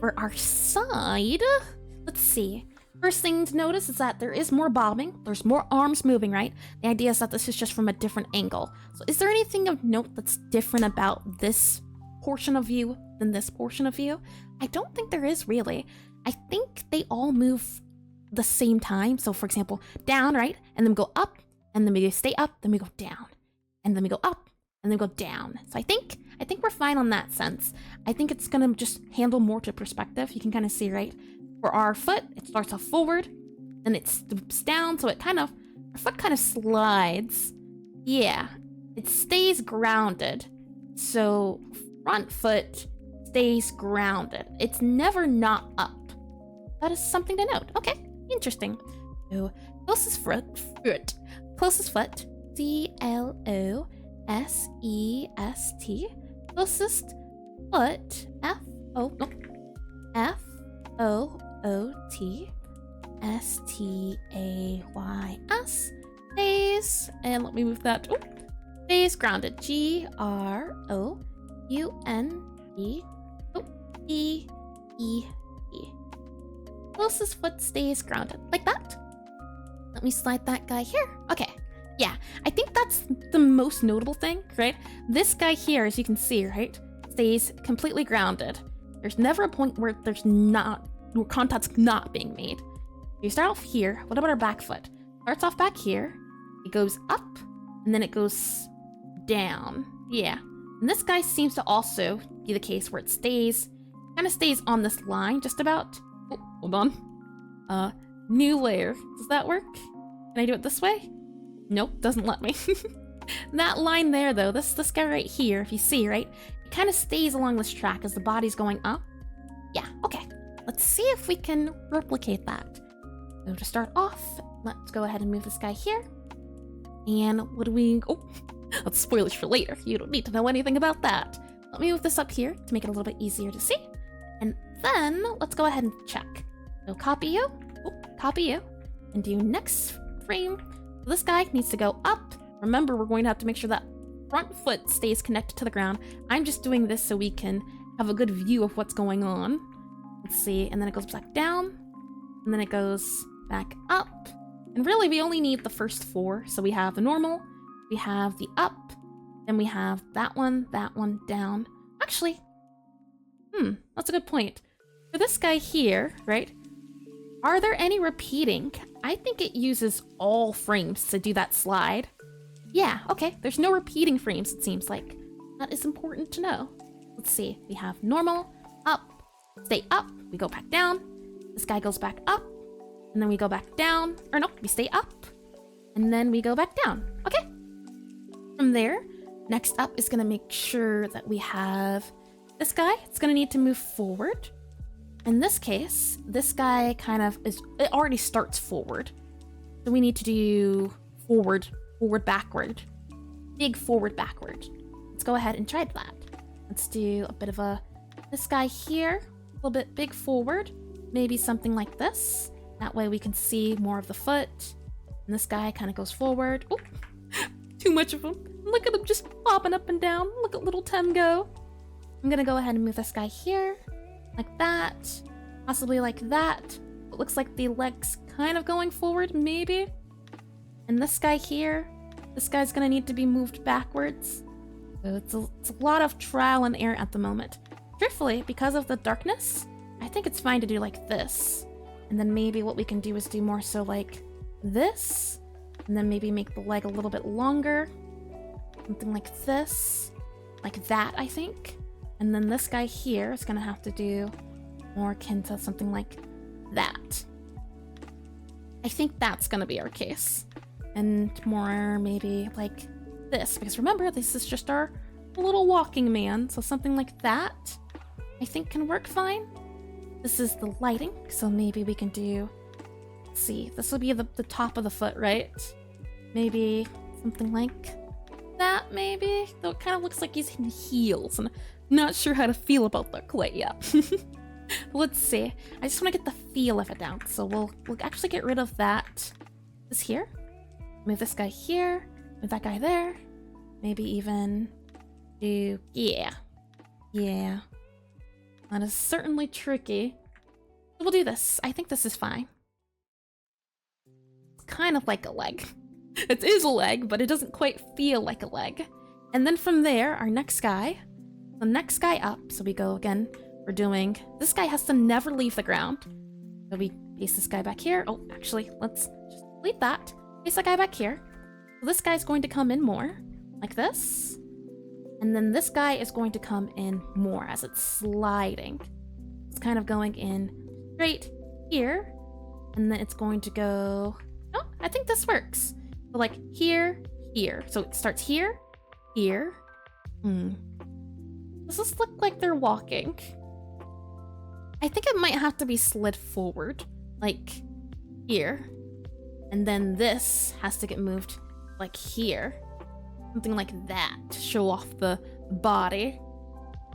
for our side, let's see. First thing to notice is that there is more bobbing. There's more arms moving, right? The idea is that this is just from a different angle. So is there anything of note that's different about this portion of view than this portion of view? I don't think there is really. I think they all move the same time. So for example, down, right? And then we go up, and then we stay up, then we go down. And then we go up, and then go down. So I think we're fine on that sense. I think it's gonna just handle more to perspective. You can kind of see, right? For our foot, it starts off forward, then it stoops down, so our foot kind of slides. Yeah, it stays grounded. So front foot stays grounded. It's never not up. That is something to note. Okay, interesting. So closest foot, closest foot, C-L-O-S-E-S-T. Closest foot, F-O-O-T-S-T-A-Y-S, stays, and let me move that, stays grounded, G-R-O-U-N-D-E-E-E. Closest foot stays grounded, like that. Let me slide that guy here. Okay, yeah, I think that's the most notable thing, right? This guy here, as you can see, right, stays completely grounded. There's never a point where where contact's not being made. You start off here. What about our back foot? Starts off back here. It goes up, and then it goes down. Yeah. And this guy seems to also be the case where it kind of stays on this line, just about. Oh, hold on. New layer. Does that work? Can I do it this way? Nope, doesn't let me. That line there, though, this guy right here, if you see, right? It kind of stays along this track as the body's going up. Yeah, okay. Let's see if we can replicate that. So to start off, let's go ahead and move this guy here. And what do we... Oh, that's spoilers for later. You don't need to know anything about that. Let me move this up here to make it a little bit easier to see. And then let's go ahead and check. So copy you, and do next frame. So this guy needs to go up. Remember, we're going to have to make sure that front foot stays connected to the ground. I'm just doing this so we can have a good view of what's going on. Let's see, and then it goes back down, and then it goes back up. And really, we only need the first four. So we have the normal, we have the up, then we have that one, down. Actually, that's a good point. For this guy here, right, are there any repeating? I think it uses all frames to do that slide. Yeah, okay, there's no repeating frames, it seems like. That is important to know. Let's see, we have normal, up, stay up, we go back down, this guy goes back up, and then we go back down, or no, we stay up, and then we go back down. Okay. From there, next up is gonna make sure that we have this guy. It's gonna need to move forward. In this case, this guy kind of it already starts forward. So we need to do forward, backward. Big forward, backward. Let's go ahead and try that. Let's do a bit of this guy here, a little bit big forward, maybe something like this. That way we can see more of the foot. And this guy kind of goes forward. Oh, too much of him. Look at him just popping up and down. Look at little Tem go. I'm gonna go ahead and move this guy here, like that, possibly like that. It looks like the leg's kind of going forward, maybe. And this guy here, this guy's gonna need to be moved backwards. So it's a lot of trial and error at the moment. Truthfully, because of the darkness, I think it's fine to do like this. And then maybe what we can do is do more so like this, and then maybe make the leg a little bit longer. Something like this, like that, I think. And then this guy here is gonna have to do more akin to something like that. I think that's gonna be our case. And more maybe like this, because remember, this is just our little walking man, so something like that I think can work fine. This is the lighting, so maybe we can do, let's see, this will be the top of the foot, right? Maybe something like that, maybe? Though it kind of looks like he's in heels, and I'm not sure how to feel about that quite yet. Let's see. I just want to get the feel of it down, so we'll actually get rid of that. This here. Move this guy here. Move that guy there. Maybe even do, yeah. That is certainly tricky. We'll do this. I think this is fine. It's kind of like a leg. It is a leg, but it doesn't quite feel like a leg. And then from there, our next guy, the next guy up. So we go again. We're doing, this guy has to never leave the ground. So we paste this guy back here. Oh, actually, let's just delete that. Paste that guy back here. So this guy's going to come in more, like this. And then this guy is going to come in more as it's sliding. It's kind of going in straight here. And then it's going to go... Oh, I think this works. So like here, here. So it starts here, here. Does this look like they're walking? I think it might have to be slid forward. Like here. And then this has to get moved like here. Something like that to show off the body.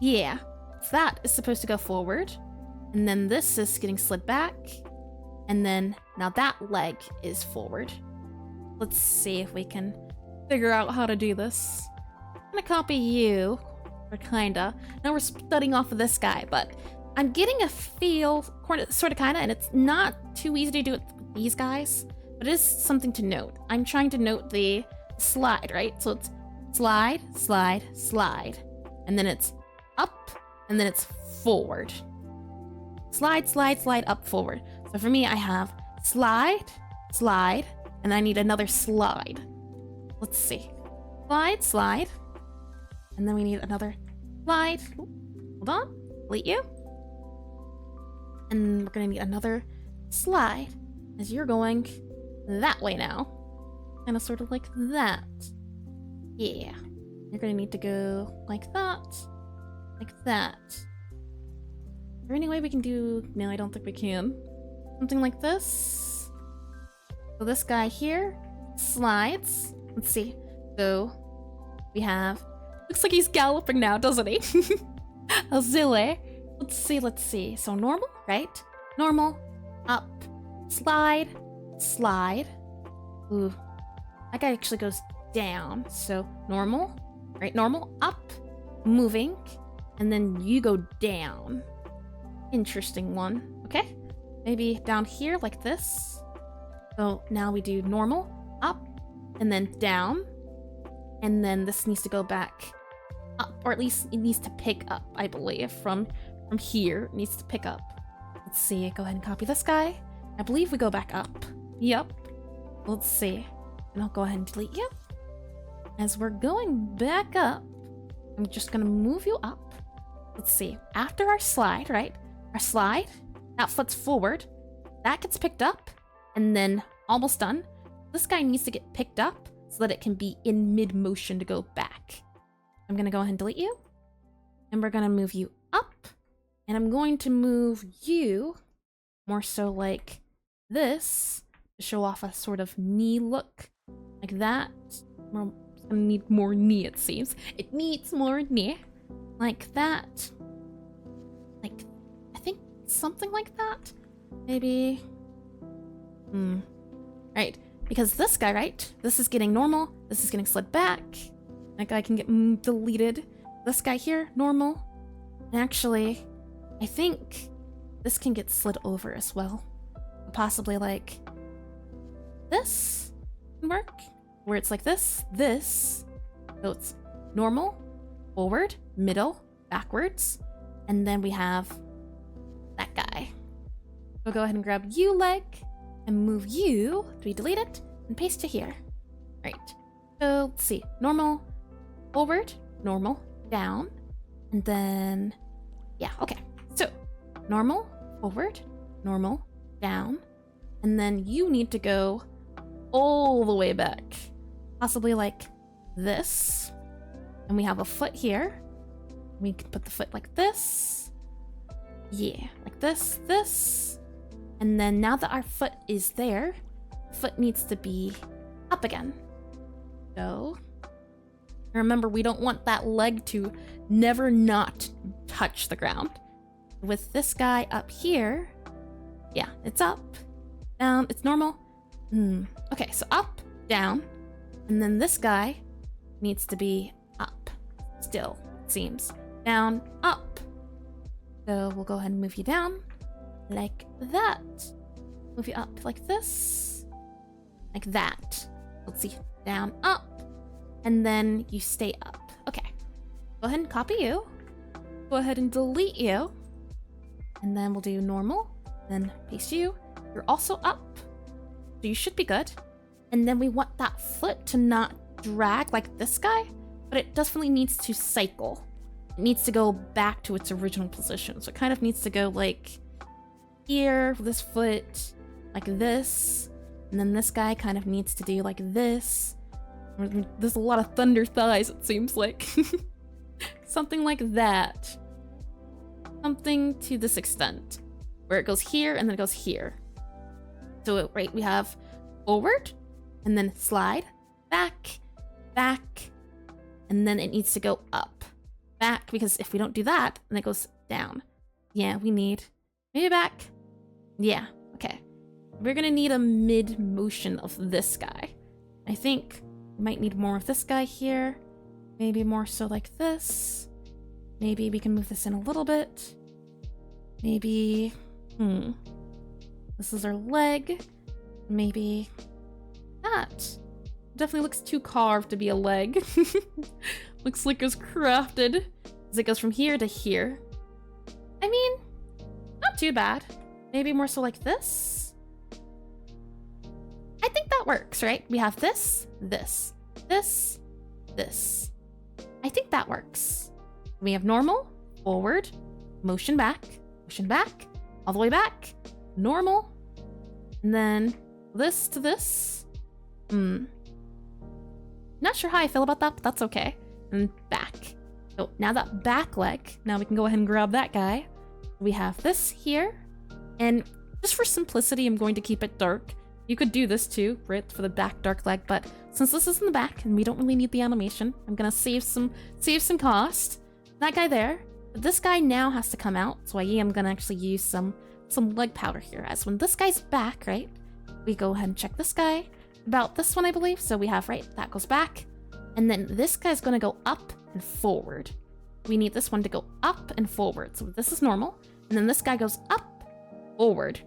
Yeah, so that is supposed to go forward. And then this is getting slid back. And then now that leg is forward. Let's see if we can figure out how to do this. I'm gonna copy you, or kinda. Now we're studying off of this guy, but I'm getting a feel, sort of kinda, and it's not too easy to do it with these guys, but it is something to note. I'm trying to note the slide, right? So it's slide, slide, slide. And then it's up, and then it's forward. Slide, slide, slide, up, forward. So for me, I have slide, slide, and I need another slide. Let's see. Slide, slide. And then we need another slide. Ooh, hold on. Delete you. And we're gonna need another slide as you're going that way now. Kind of sort of like that. Yeah. You're gonna need to go like that. Like that. Is there any way we can do... No, I don't think we can. Something like this. So this guy here slides. Let's see. So we have... Looks like he's galloping now, doesn't he? A zille. Let's see, let's see. So normal, right? Normal. Up. Slide. Slide. Ooh. That guy actually goes down. So normal. Right? Normal. Up. Moving. And then you go down. Interesting one. Okay. Maybe down here like this. So now we do normal. Up. And then down. And then this needs to go back up. Or at least it needs to pick up, I believe. From here. It needs to pick up. Let's see. Go ahead and copy this guy. I believe we go back up. Yep. Let's see. And I'll go ahead and delete you. As we're going back up, I'm just gonna move you up. Let's see. After our slide, right? Our slide, that flips forward. That gets picked up. And then almost done. This guy needs to get picked up so that it can be in mid-motion to go back. I'm gonna go ahead and delete you. And we're gonna move you up. And I'm going to move you more so like this to show off a sort of knee look. Like that. We're gonna need more knee, it seems. It needs more knee. Like that. Like, I think something like that. Maybe. Right. Because this guy, right? This is getting normal. This is getting slid back. That guy can get deleted. This guy here, normal. And actually, I think this can get slid over as well. Possibly like this can work. Where it's like this, this. So it's normal, forward, middle, backwards. And then we have that guy. We'll go ahead and grab you leg and move you. Do we delete it? And paste it here. Right. So let's see. Normal, forward, normal, down. And then, yeah, okay. So normal, forward, normal, down. And then you need to go all the way back. Possibly like this. And we have a foot here. We can put the foot like this. Yeah, like this, this. And then now that our foot is there, foot needs to be up again. So, remember, we don't want that leg to never not touch the ground. With this guy up here, yeah, it's up, down, it's normal. Okay, so up, down, and then this guy needs to be up still, it seems. Down, up. So we'll go ahead and move you down like that. Move you up like this, like that. Let's see, down, up, and then you stay up. Okay, go ahead and copy you. Go ahead and delete you. And then we'll do normal, then paste you. You're also up, so you should be good. And then we want that foot to not drag like this guy, but it definitely needs to cycle. It needs to go back to its original position. So it kind of needs to go like here, this foot, like this. And then this guy kind of needs to do like this. There's a lot of thunder thighs, it seems like. Something like that. Something to this extent. Where it goes here and then it goes here. So, right, we have forward, and then slide, back, back, and then it needs to go up. Back, because if we don't do that, then it goes down. Yeah, we need maybe back. Yeah, okay. We're gonna need a mid motion of this guy. I think we might need more of this guy here. Maybe more so like this. Maybe we can move this in a little bit. Maybe, this is our leg. Maybe that. Definitely looks too carved to be a leg. Looks like it was crafted as it goes from here to here. I mean, not too bad. Maybe more so like this. I think that works, right? We have this, this, this, this. I think that works. We have normal, forward, motion back, all the way back, normal, and then this to this. Not sure how I feel about that, but that's okay. And back. So now that back leg, now we can go ahead and grab that guy. We have this here, and just for simplicity, I'm going to keep it dark. You could do this too, right, for the back dark leg, but since this is in the back and we don't really need the animation, I'm gonna save some cost. That guy there, but this guy now has to come out, so I am gonna actually use some leg powder here. As when this guy's back, right, we go ahead and check this guy. About this one, I believe. So we have, right, that goes back. And then this guy's gonna go up and forward. We need this one to go up and forward. So this is normal. And then this guy goes up, forward.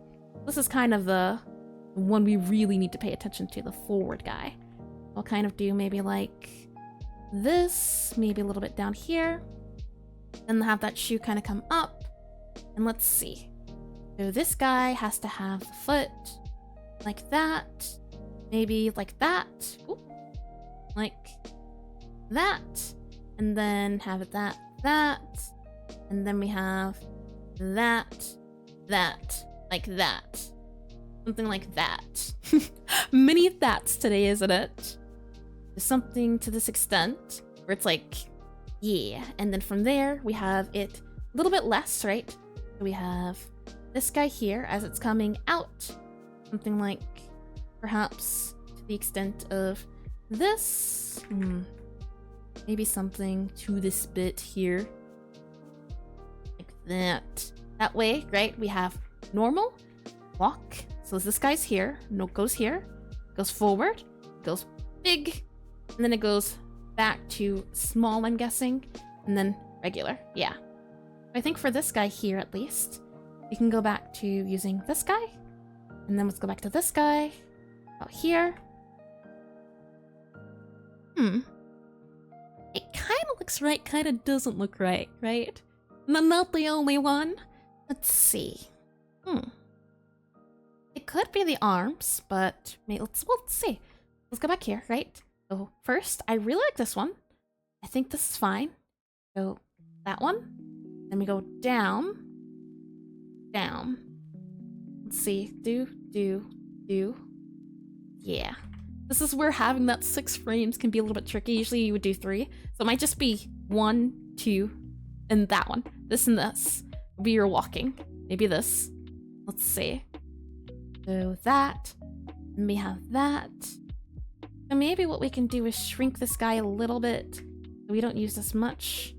This is kind of the one we really need to pay attention to, the forward guy. I'll kind of do maybe like this, maybe a little bit down here. Then have that shoe kind of come up. And let's see. So this guy has to have the foot like that. Maybe like that. Ooh. Like that. And then have it that. And then we have that. Like that. Something like that. Many that's today, isn't it? There's something to this extent where it's like, yeah. And then from there, we have it a little bit less, right? We have this guy here as it's coming out. Something like perhaps to the extent of this. Maybe something to this bit here. Like that. That way, right? We have normal, walk. So this guy's here. No, goes here. Goes forward. Goes big. And then it goes back to small, I'm guessing. And then regular. Yeah. I think for this guy here, at least, we can go back to using this guy. And then let's go back to this guy. Out here. It kind of looks right, kind of doesn't look right, right? Not the only one. Let's see. It could be the arms, but let's see. Let's go back here, right? So first, I really like this one. I think this is fine. So that one. Then we go down. Let's see. Do. Yeah. This is where having that 6 frames can be a little bit tricky. Usually you would do 3. So it might just be 1, 2, and that one. This and this would be your walking. Maybe this. Let's see. So that. And we have that. And maybe what we can do is shrink this guy a little bit so we don't use as much.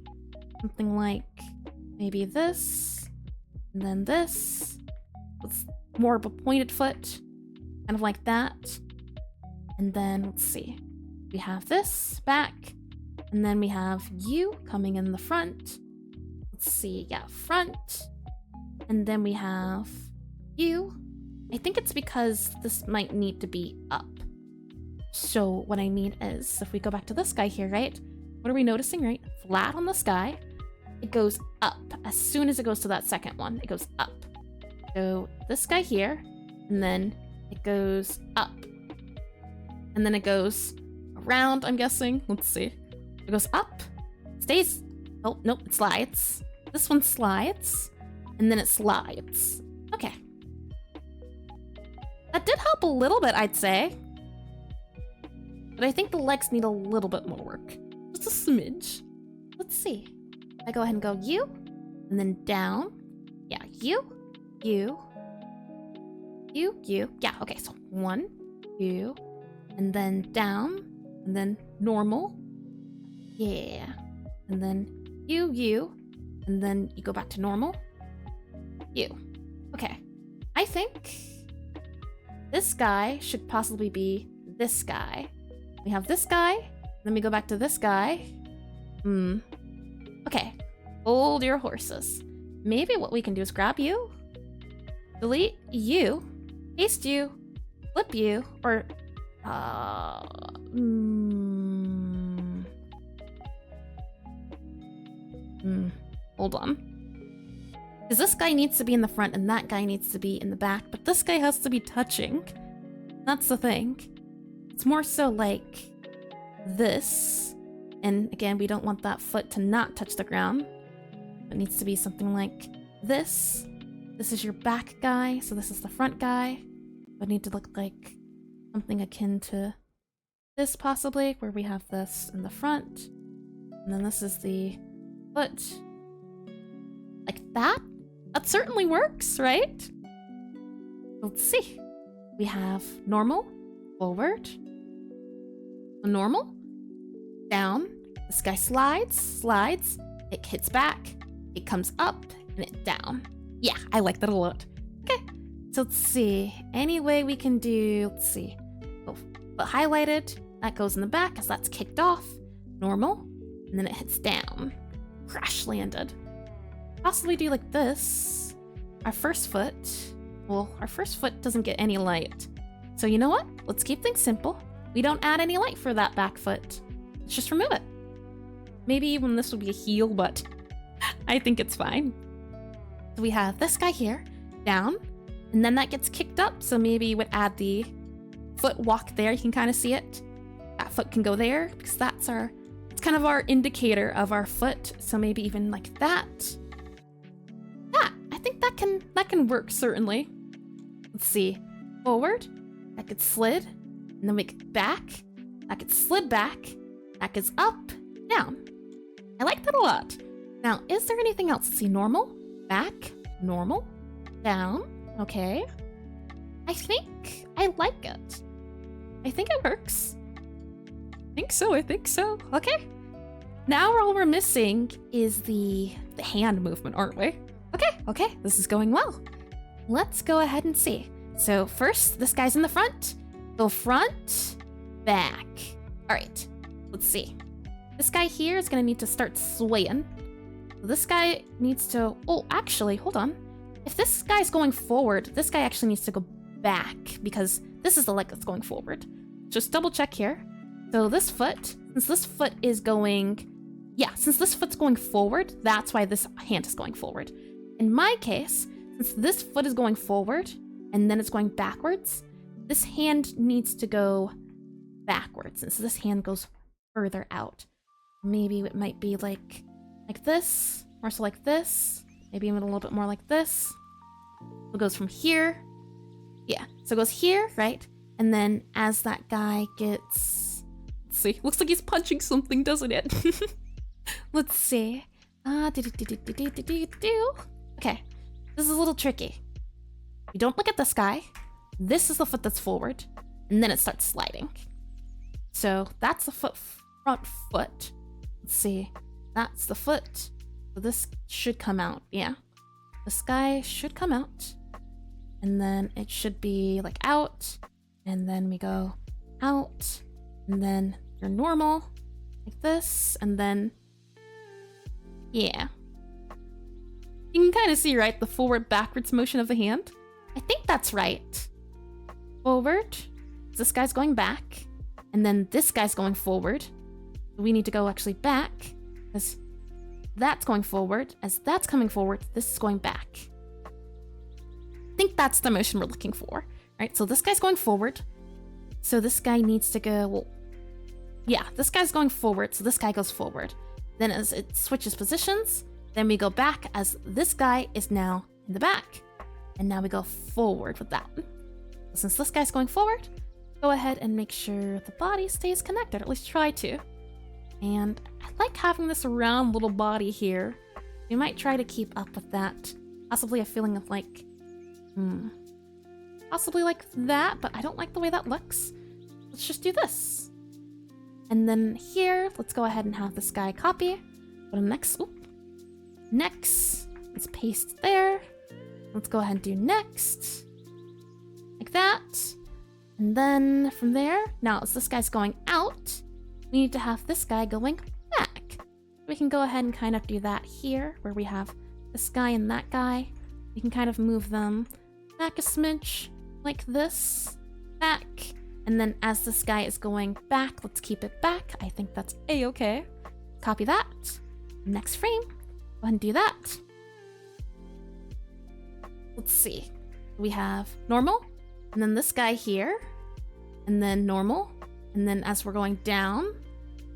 Something like maybe this. And then this. With more of a pointed foot. Kind of like that. And then, let's see. We have this back. And then we have you coming in the front. Let's see. Yeah, front. and then we have you. I think it's because this might need to be up. So what I mean is, if we go back to this guy here, right? What are we noticing, right? Flat on the sky. It goes up. As soon as it goes to that second one, it goes up. So this guy here, and then it goes up. And then it goes around, I'm guessing. Let's see. It goes up, stays. Oh, nope, it slides. This one slides, and then it slides. Okay. That did help a little bit, I'd say. But I think the legs need a little bit more work. Just a smidge. Let's see. I go ahead and go you, and then down. Yeah, you. Yeah, okay, so 1, 2, and then down, and then normal. Yeah. And then you, and then you go back to normal. You. Okay. I think this guy should possibly be this guy. We have this guy, then we go back to this guy. Okay. Hold your horses. Maybe what we can do is grab you, delete you, paste you, flip you, or hold on. Because this guy needs to be in the front and that guy needs to be in the back, but this guy has to be touching. That's the thing. It's more so like this. And again, we don't want that foot to not touch the ground. It needs to be something like this. This is your back guy, so this is the front guy. It would need to look like something akin to this possibly, where we have this in the front. And then this is the foot. Like that? That certainly works, right? Let's see. We have normal, forward, normal, down. This guy slides, it hits back, it comes up, and it down. Yeah, I like that a lot. Okay, so let's see. Any way we can do, let's see. Oh, but highlighted, that goes in the back as that's kicked off. Normal, and then it hits down. Crash landed. Possibly do like this. Our first foot, well, our first foot doesn't get any light. So you know what? Let's keep things simple. We don't add any light for that back foot. Let's just remove it. Maybe even this would be a heel, but I think it's fine. So we have this guy here, down, and then that gets kicked up. So maybe you would add the foot walk there. You can kind of see it. That foot can go there because that's it's kind of our indicator of our foot. So maybe even like that. Yeah, I think that can work certainly. Let's see. Forward, that gets slid, and then we get back, that gets slid back, that gets up, down. I like that a lot. Now, is there anything else? Let's see. Normal, back, normal, down. Okay. I think I like it. I think it works. I think so. Okay. Now all we're missing is the hand movement, aren't we? Okay, this is going well. Let's go ahead and see. So first, this guy's in the front. Go front, back. All right, let's see. This guy here is gonna need to start swaying. This guy needs to, oh, actually, hold on. If this guy's going forward, this guy actually needs to go back because this is the leg that's going forward. Just double check here. So this foot, since this foot is going, since this foot's going forward, that's why this hand is going forward. In my case, since this foot is going forward and then it's going backwards, this hand needs to go backwards. And so this hand goes further out. Maybe it might be like this, or so like this. Maybe even a little bit more like this. It goes from here. Yeah, so it goes here, right? And then as that guy gets, let's see, looks like he's punching something, doesn't it? Let's see. Okay, this is a little tricky. You don't look at this guy. This is the foot that's forward, and then it starts sliding. So that's the front foot. Let's see. That's the foot. So this should come out, yeah. This guy should come out. And then it should be like out. And then we go out. And then you're normal. Like this. And then, yeah. You can kind of see, right, the forward-backwards motion of the hand. I think that's right. Forward. This guy's going back. And then this guy's going forward. We need to go actually back. As that's going forward. As that's coming forward, this is going back. I think that's the motion we're looking for. Right, so this guy's going forward. So this guy needs to go... Well, yeah, this guy's going forward, so this guy goes forward. Then as it switches positions, then we go back as this guy is now in the back. And now we go forward with that. Since this guy's going forward, go ahead and make sure the body stays connected, or at least try to. And I like having this round little body here. We might try to keep up with that. Possibly a feeling of like, possibly like that, but I don't like the way that looks. Let's just do this. And then here, let's go ahead and have this guy copy. Go to next, next, let's paste there. Let's go ahead and do next. Like that. And then from there, now as this guy's going out, we need to have this guy going back. We can go ahead and kind of do that here, where we have this guy and that guy. We can kind of move them back a smidge, like this, back. And then as this guy is going back, let's keep it back. I think that's a-okay. Copy that. Next frame, go ahead and do that. Let's see. We have normal, and then this guy here, and then normal, and then as we're going down,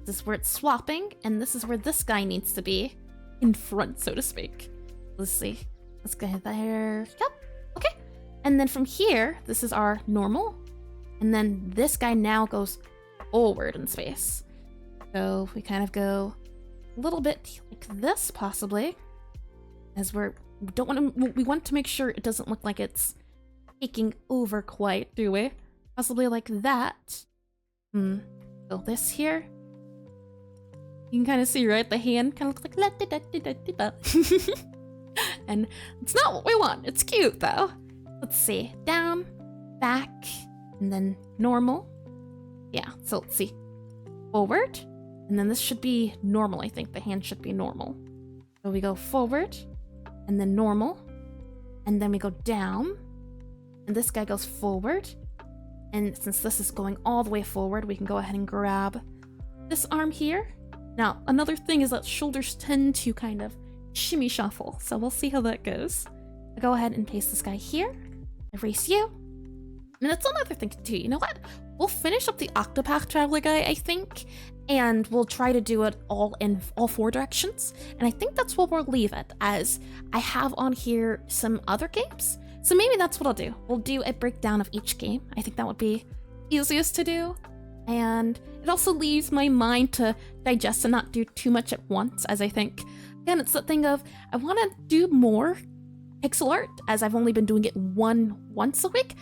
this is where it's swapping, and this is where this guy needs to be in front, so to speak. Let's see. Let's go there. Yep. Okay. And then from here, this is our normal, and then this guy now goes forward in space. So we kind of go a little bit like this, possibly, as we want to make sure it doesn't look like it's taking over quite, do we? Possibly like that. So this here, you can kind of see, right? The hand kind of looks like la da da da da da. And it's not what we want. It's cute though. Let's see. Down, back, and then normal. Yeah, so let's see. Forward, and then this should be normal. I think the hand should be normal. So we go forward, and then normal, and then we go down, and this guy goes forward. And since this is going all the way forward, we can go ahead and grab this arm here. Now, another thing is that shoulders tend to kind of shimmy shuffle, so we'll see how that goes. I'll go ahead and paste this guy here, erase you. And that's another thing too, you know what? We'll finish up the Octopath TravelerI, I think, and we'll try to do it all in all four directions. And I think that's what we'll leave it, as I have on here some other games. So maybe that's what I'll do. We'll do a breakdown of each game. I think that would be easiest to do. And it also leaves my mind to digest and not do too much at once, as I think, again, it's the thing of, I want to do more pixel art, as I've only been doing it once a week.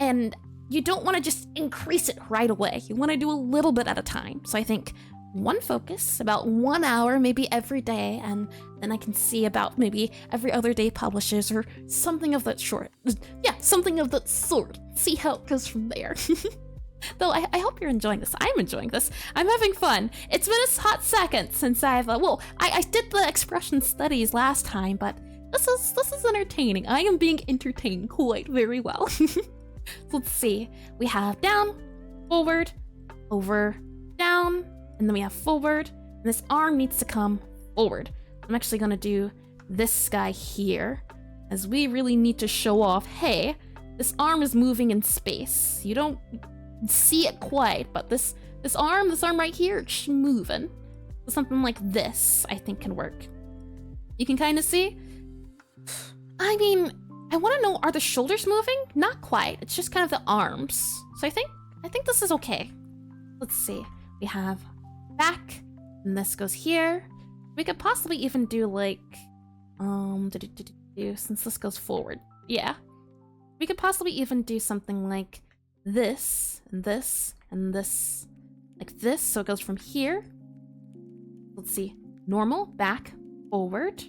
And you don't want to just increase it right away. You want to do a little bit at a time. So I think one focus, about 1 hour, maybe every day, and then I can see about maybe every other day publishes or something of that sort. Yeah, something of that sort. See how it goes from there. Though I hope you're enjoying this. I'm enjoying this. I'm having fun. It's been a hot second since I've, I did the expression studies last time, but this is entertaining. I am being entertained quite very well. So let's see. We have down, forward, over, down, and then we have forward, and this arm needs to come forward. I'm actually gonna do this guy here, as we really need to show off, hey, this arm is moving in space. You don't see it quite, but this arm right here, it's moving. So something like this, I think, can work. You can kind of see. I mean, I want to know, are the shoulders moving? Not quite. It's just kind of the arms. So I think this is okay. Let's see. We have back, and this goes here. We could possibly even do like, since this goes forward. Yeah. We could possibly even do something like this, and this, and this, like this. So it goes from here. Let's see. Normal, back, forward.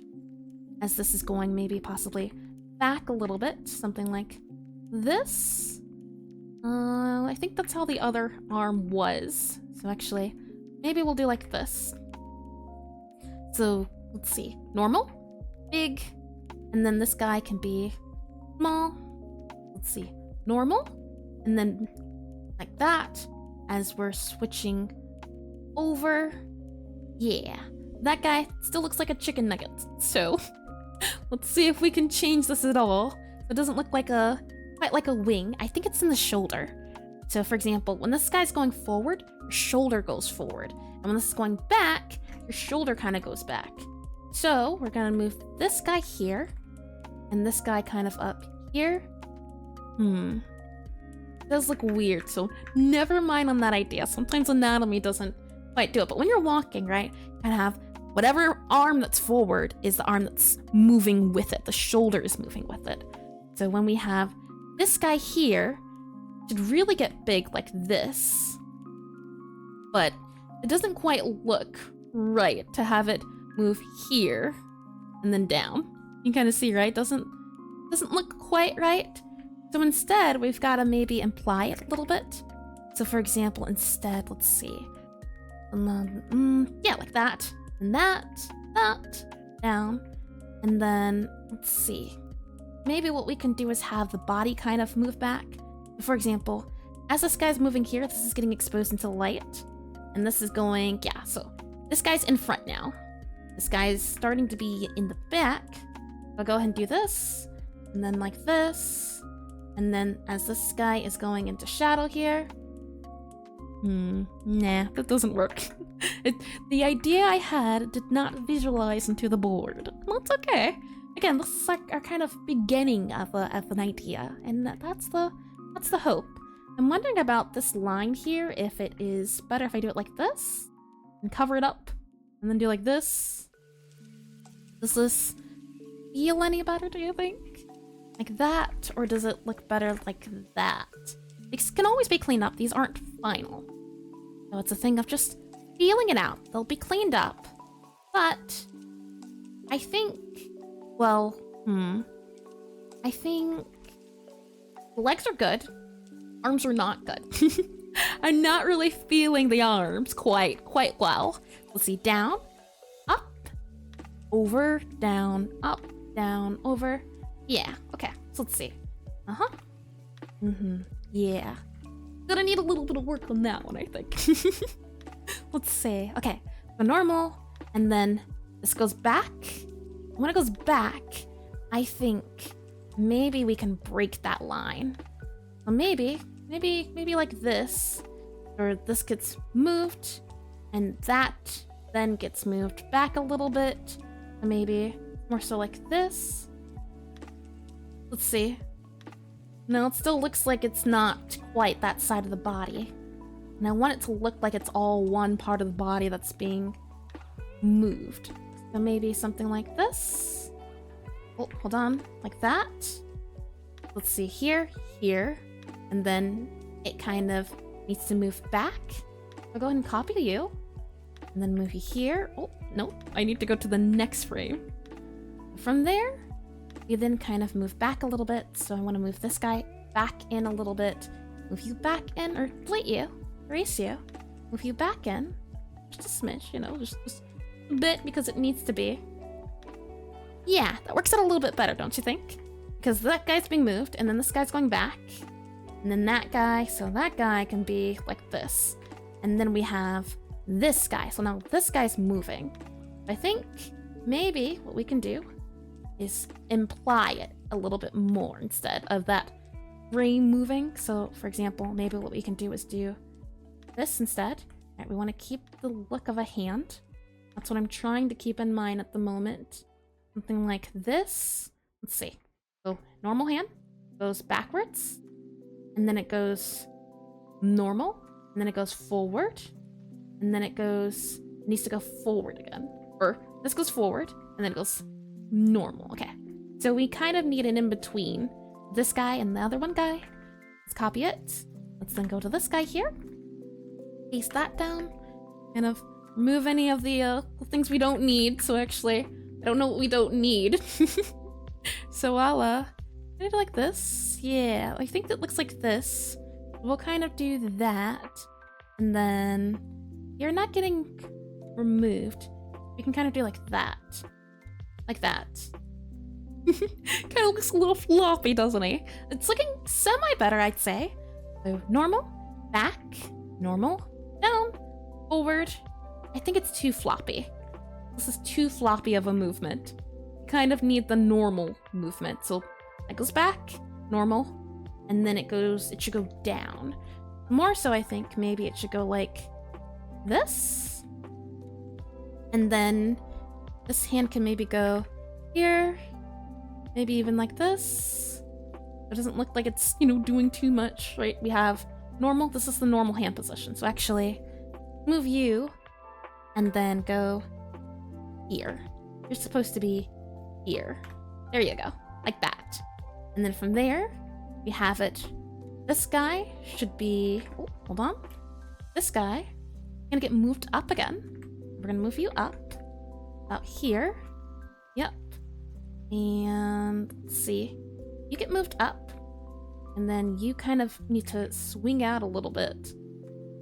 As this is going maybe possibly back a little bit. Something like this. I think that's how the other arm was. So actually, maybe we'll do like this. So let's see. Normal, big, And then this guy can be small. Let's see, normal. And then like that as we're switching over. Yeah, that guy still looks like a chicken nugget. So let's see if we can change this at all. So it doesn't look like quite like a wing. I think it's in the shoulder. So for example, when this guy's going forward, your shoulder goes forward. And when this is going back, your shoulder kind of goes back. So we're gonna move this guy here and this guy kind of up here. It does look weird, so never mind on that idea. Sometimes anatomy doesn't quite do it, but when you're walking, right, you kind of have whatever arm that's forward is the arm that's moving with it. The shoulder is moving with it. So when we have this guy here, it should really get big like this, but it doesn't quite look right to have it move here and then down. You can kind of see, right? Doesn't look quite right. So instead, we've got to maybe imply it a little bit. So for example, instead, let's see. Yeah, like that. And that, down. And then, let's see. Maybe what we can do is have the body kind of move back. For example, as this guy's moving here, this is getting exposed into the light. And this is going, yeah, so this guy's in front now. This guy's starting to be in the back. I'll go ahead and do this. And then like this. And then as this guy is going into shadow here. Nah, that doesn't work. The idea I had did not visualize into the board. That's okay. Again, this is like our kind of beginning of an idea, and that's the hope. I'm wondering about this line here, if it is better if I do it like this and cover it up, and then do like this. Does this feel any better, do you think? Like that, or does it look better like that? These can always be cleaned up. These aren't final. So it's a thing of just feeling it out. They'll be cleaned up. But I think, well, I think legs are good. Arms are not good. I'm not really feeling the arms quite well. Let's see, down, up, over, down, up, down, over. Yeah, okay, so let's see. Yeah. Gonna need a little bit of work on that one, I think. Let's see. Okay, so normal, and then this goes back. When it goes back, I think maybe we can break that line. So maybe like this, or this gets moved, and that then gets moved back a little bit. Or maybe more so like this. Let's see. No, it still looks like it's not quite that side of the body. And I want it to look like it's all one part of the body that's being moved. So maybe something like this. Oh, hold on. Like that. Let's see, here, and then it kind of needs to move back. I'll go ahead and copy you, and then move you here. Oh, no, I need to go to the next frame. From there, you then kind of move back a little bit, so I want to move this guy back in a little bit, move you back in, or delete you, erase you, move you back in, just a smidge, you know, just a bit because it needs to be. Yeah, that works out a little bit better, don't you think? Because that guy's being moved, and then this guy's going back, and then that guy, so that guy can be like this. And then we have this guy, so now this guy's moving. I think maybe what we can do is imply it a little bit more instead of that frame moving. So for example, maybe what we can do is do this instead. Right, we want to keep the look of a hand. That's what I'm trying to keep in mind at the moment. Something like this. Let's see. So normal hand goes backwards, and then it goes normal, and then it goes forward, and then it needs to go forward again. Or this goes forward, and then it goes normal. Okay, so we kind of need an in-between this guy and the other one guy. Let's copy it. Let's then go to this guy here, paste that down, kind of remove any of the things we don't need. So actually, I don't know what we don't need. So I'll do like this. Yeah, I think that looks like this. We'll kind of do that, and then you're not getting removed. We can kind of do like that. Like that. Kind of looks a little floppy, doesn't he? It's looking semi-better, I'd say. So normal, back, normal, down, forward. I think it's too floppy. This is too floppy of a movement. You kind of need the normal movement. So it goes back, normal, and then it should go down. More so, I think maybe it should go like this. And then this hand can maybe go here, maybe even like this. It doesn't look like it's, doing too much, right? We have normal. This is the normal hand position. So actually move you and then go here. You're supposed to be here. There you go. Like that. And then from there, we have it. This guy should be, oh, hold on. This guy, gonna get moved up again. We're gonna move you up, about here. Yep. And let's see. You get moved up, and then you kind of need to swing out a little bit.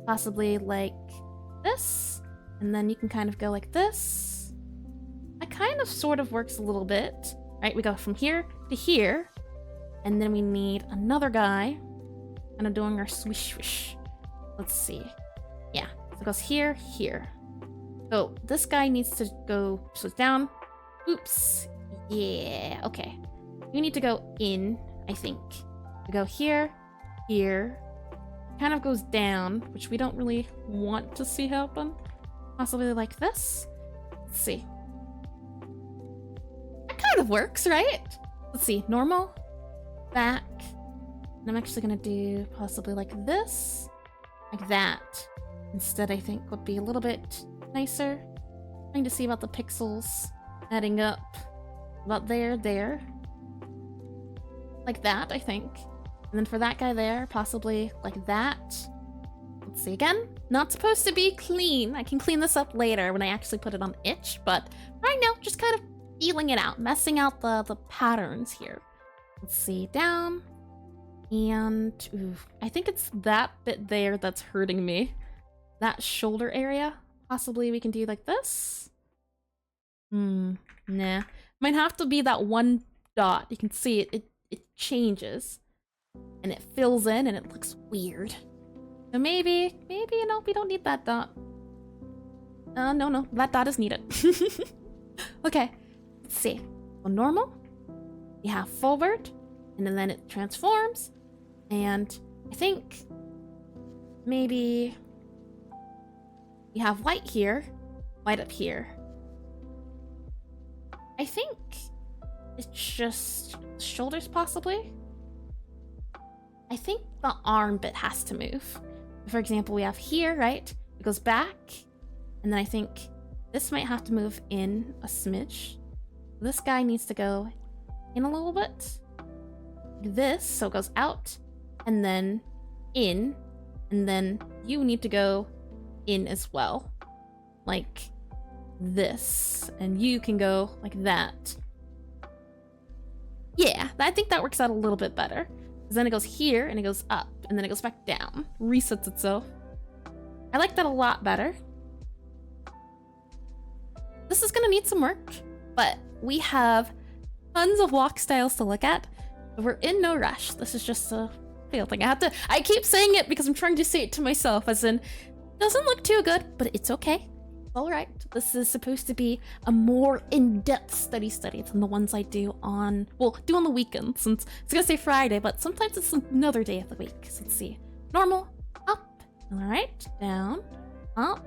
Possibly like this, and then you can kind of go like this. That kind of sort of works a little bit. Right, we go from here to here, and then we need another guy kind of doing our swish swish. Let's see. Yeah, so it goes here, here. So this guy needs to go down. Oops. Yeah, okay. You need to go in, I think. We go here, here. Kind of goes down, which we don't really want to see happen. Possibly like this. Let's see. That kind of works, right? Let's see. Normal. Back. And I'm actually gonna do possibly like this. Like that. Instead, I think would be a little bit nicer. Trying to see about the pixels adding up. About there. Like that, I think. And then for that guy there, possibly like that. Let's see again. Not supposed to be clean. I can clean this up later when I actually put it on itch, but right now, just kind of feeling it out, messing out the patterns here. Let's see, down. And ooh, I think it's that bit there that's hurting me. That shoulder area. Possibly we can do like this. Nah. Might have to be that one dot. You can see it changes. And it fills in and it looks weird. So maybe, we don't need that dot. No, that dot is needed. Okay, let's see. So normal, you have forward, and then it transforms. And I think maybe you have white here, white up here. I think it's just shoulders possibly. I think the arm bit has to move. For example, we have here, right? It goes back, and then I think this might have to move in a smidge. This guy needs to go in a little bit. This, so it goes out, and then in, and then you need to go in as well. Like this, and you can go like that. Yeah, I think that works out a little bit better. Because then it goes here, and it goes up, and then it goes back down. Resets itself. I like that a lot better. This is gonna need some work, but we have tons of walk styles to look at. But we're in no rush. This is just a fail thing. I keep saying it because I'm trying to say it to myself, as in, doesn't look too good, but it's okay. Alright, this is supposed to be a more in-depth study than the ones I do on, do on the weekend, since it's gonna say Friday, but sometimes it's another day of the week. So let's see. Normal, up, alright, down, up.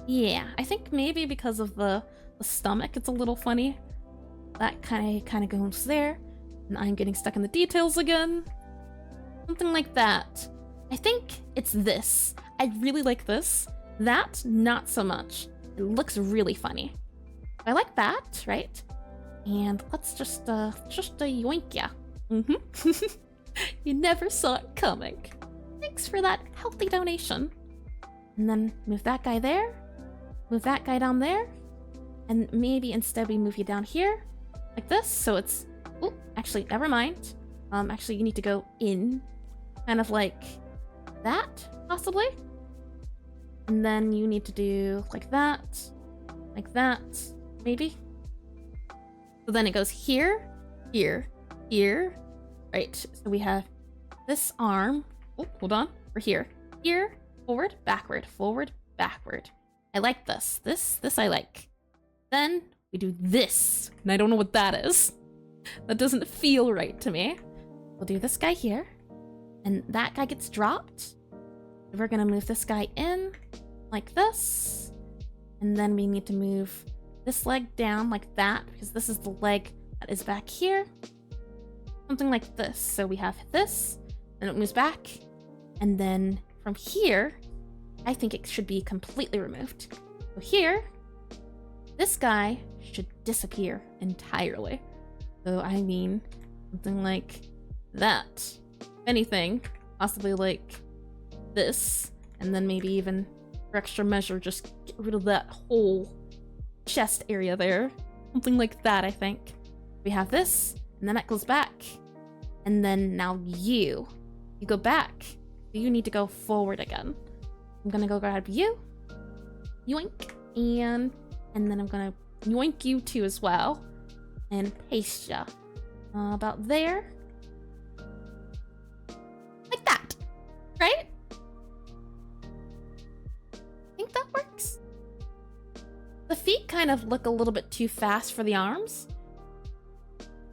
Yeah, I think maybe because of the stomach, it's a little funny. That kind of goes there, and I'm getting stuck in the details again. Something like that. I think it's this. I really like this. That, not so much. It looks really funny. I like that, right? And let's just yoink ya. You never saw it coming. Thanks for that healthy donation. And then move that guy there. Move that guy down there. And maybe instead we move you down here. Like this, so it's... Oh, actually, never mind. Actually, you need to go in. Kind of like that, possibly. And then you need to do like that, maybe. So then it goes here, here, here. Right, so we have this arm. Oh, hold on. We're here. Here, forward, backward, forward, backward. I like this. This I like. Then we do this, and I don't know what that is. That doesn't feel right to me. We'll do this guy here, and that guy gets dropped. We're gonna move this guy in like this, and then we need to move this leg down like that, because this is the leg that is back here. Something like this. So we have this, and it moves back, and then from here, I think it should be completely removed. So here, this guy should disappear entirely. So I mean, something like that. If anything, possibly like this, and then maybe even for extra measure, just get rid of that whole chest area there. Something like that, I think. We have this, and then that goes back. And then now you go back. You need to go forward again. I'm gonna go grab you, yoink, and then I'm gonna yoink you too as well, and paste ya about there, like that, right? I think that works. The feet kind of look a little bit too fast for the arms,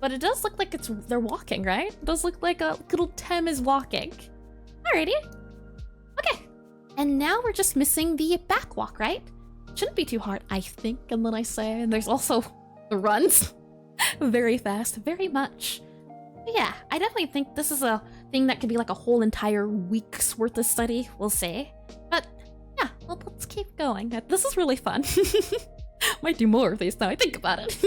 but it does look like they're walking, right? It does look like a little Tem is walking. Alrighty. Okay. And now we're just missing the back walk, right? Shouldn't be too hard, I think, and then I say. And there's also the runs. Very fast, very much. But yeah, I definitely think this is a thing that could be like a whole entire week's worth of study, we'll say. But yeah, well, let's keep going. This is really fun. Might do more of these now I think about it.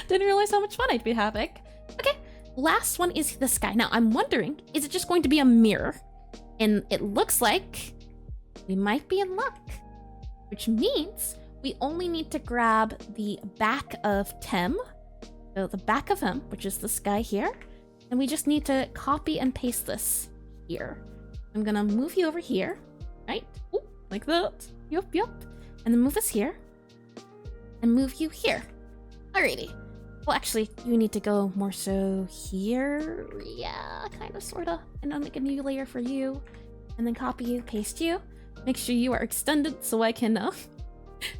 Didn't realize how much fun I'd be having. Okay, last one is this guy. Now, I'm wondering, is it just going to be a mirror? And it looks like we might be in luck, which means we only need to grab the back of Tem, so the back of him, which is this guy here, and we just need to copy and paste this here. I'm gonna move you over here, right? Ooh, like that. Yup. And then move us here, and move you here. Alrighty. Well, actually, you need to go more so here. Yeah, kind of, sort of. And I'll make a new layer for you. And then copy you, paste you. Make sure you are extended so I can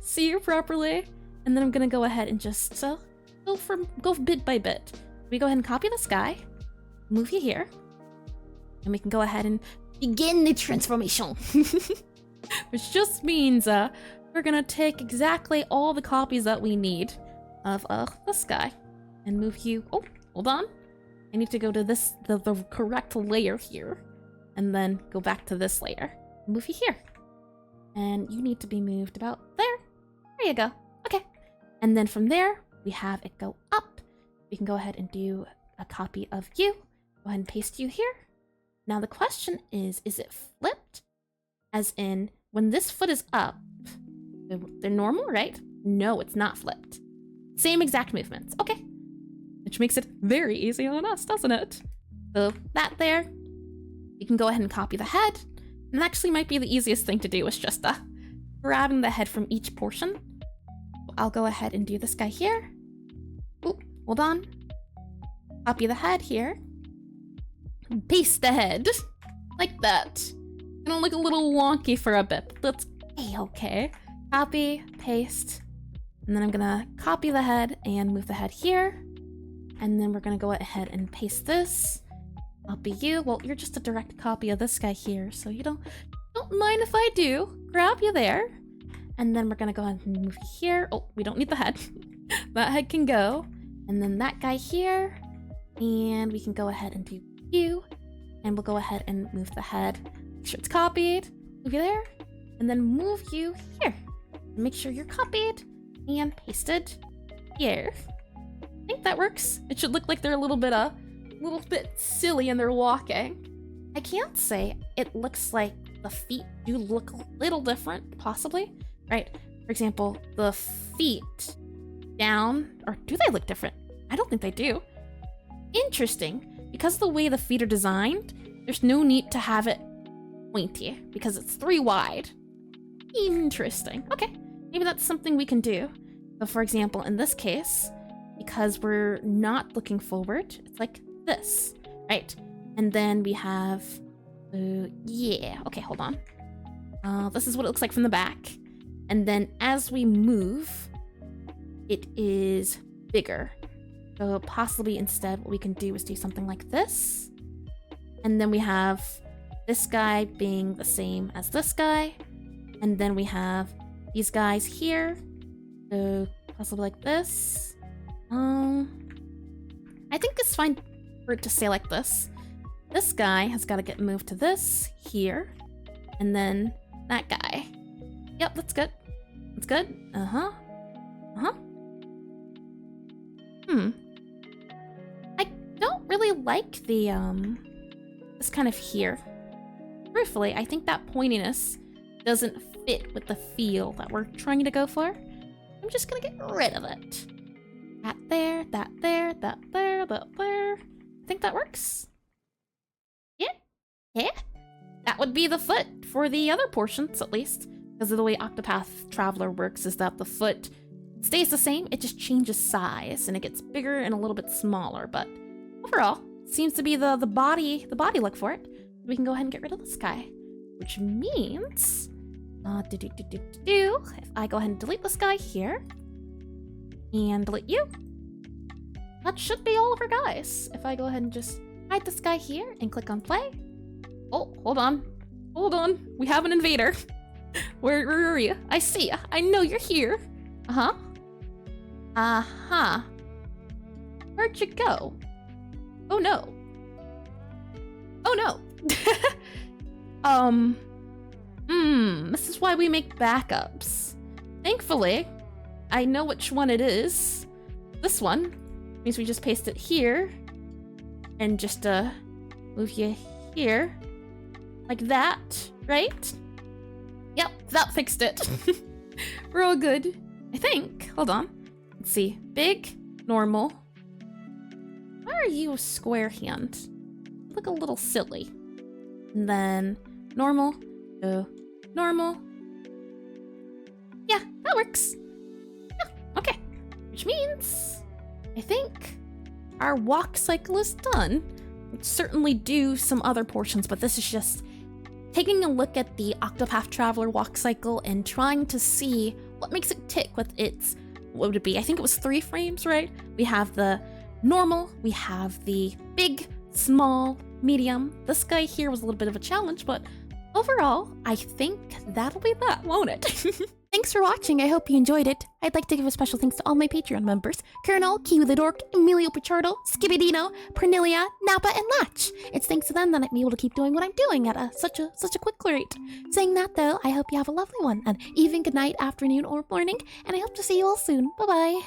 see you properly. And then I'm going to go ahead and just go bit by bit. We go ahead and copy this guy. Move you here. And we can go ahead and begin the transformation. Which just means we're going to take exactly all the copies that we need of this guy and move you. Oh, hold on. I need to go to this, the correct layer here, and then go back to this layer. Move you here. And you need to be moved about there. There you go. Okay. And then from there, we have it go up. We can go ahead and do a copy of you. Go ahead and paste you here. Now the question is it flipped? As in, when this foot is up, they're normal, right? No, it's not flipped. Same exact movements. Okay. Which makes it very easy on us, doesn't it? So that there. You can go ahead and copy the head. And actually might be the easiest thing to do is just grabbing the head from each portion. I'll go ahead and do this guy here. Ooh, hold on. Copy the head here. Paste the head. Like that. Gonna look a little wonky for a bit, but that's a-okay. Copy, paste. And then I'm gonna copy the head and move the head here. And then we're gonna go ahead and paste this. Copy you. Well, you're just a direct copy of this guy here, so you don't mind if I do. Grab you there. And then we're gonna go ahead and move you here. Oh, we don't need the head. That head can go. And then that guy here. And we can go ahead and do you. And we'll go ahead and move the head. Make sure it's copied. Move you there. And then move you here. Make sure you're copied and pasted here. I think that works. It should look like they're a little bit silly and they're walking. I can't say it looks like the feet do look a little different, possibly. Right? For example, the feet down, or do they look different? I don't think they do. Interesting. Because of the way the feet are designed, there's no need to have it pointy because it's 3 wide. Interesting. Okay. Maybe that's something we can do. So for example, in this case, because we're not looking forward. It's like this, right? And then we have, yeah, okay, hold on. This is what it looks like from the back. And then as we move, it is bigger. So possibly instead what we can do is do something like this. And then we have this guy being the same as this guy. And then we have these guys here. So possibly like this. I think it's fine for it to stay like this. This guy has got to get moved to this here. And then that guy. Yep, that's good. That's good. Uh-huh. Uh-huh. I don't really like the, this kind of here. Truthfully, I think that pointiness doesn't fit with the feel that we're trying to go for. I'm just gonna get rid of it. That there, that there, that there, that there. I think that works. Yeah. Yeah. That would be the foot for the other portions, at least. Because of the way Octopath Traveler works is that the foot stays the same, it just changes size, and it gets bigger and a little bit smaller, but overall, seems to be the body look for it. We can go ahead and get rid of this guy, which means, if I go ahead and delete this guy here, and delete you, that should be all of our guys. If I go ahead and just hide this guy here and click on play. Oh, hold on, we have an invader. Where are you? I see ya. I know you're here. Uh-huh. Uh-huh. Where'd you go? Oh no. Oh no. This is why we make backups. Thankfully, I know which one it is. This one means we just paste it here and just move you here like that, right? Yep, that fixed it. We're all good. I think. Hold on. Let's see. Big, normal. Why are you a square hand? You look a little silly. And then normal. Normal. Yeah, that works. Yeah, okay. Which means I think our walk cycle is done. We'll certainly do some other portions, but this is just taking a look at the Octopath Traveler walk cycle and trying to see what makes it tick with its, what would it be? I think it was 3 frames, right? We have the normal, we have the big, small, medium. This guy here was a little bit of a challenge, but overall, I think that'll be that, won't it? Thanks for watching, I hope you enjoyed it. I'd like to give a special thanks to all my Patreon members: Colonel, Kiwi the Dork, Emilio Pichardo, Skibidino, Pernilia, Napa, and Latch. It's thanks to them that I'm able to keep doing what I'm doing at such a quick rate. Saying that though, I hope you have a lovely one, an even good night, afternoon, or morning, and I hope to see you all soon. Bye-bye.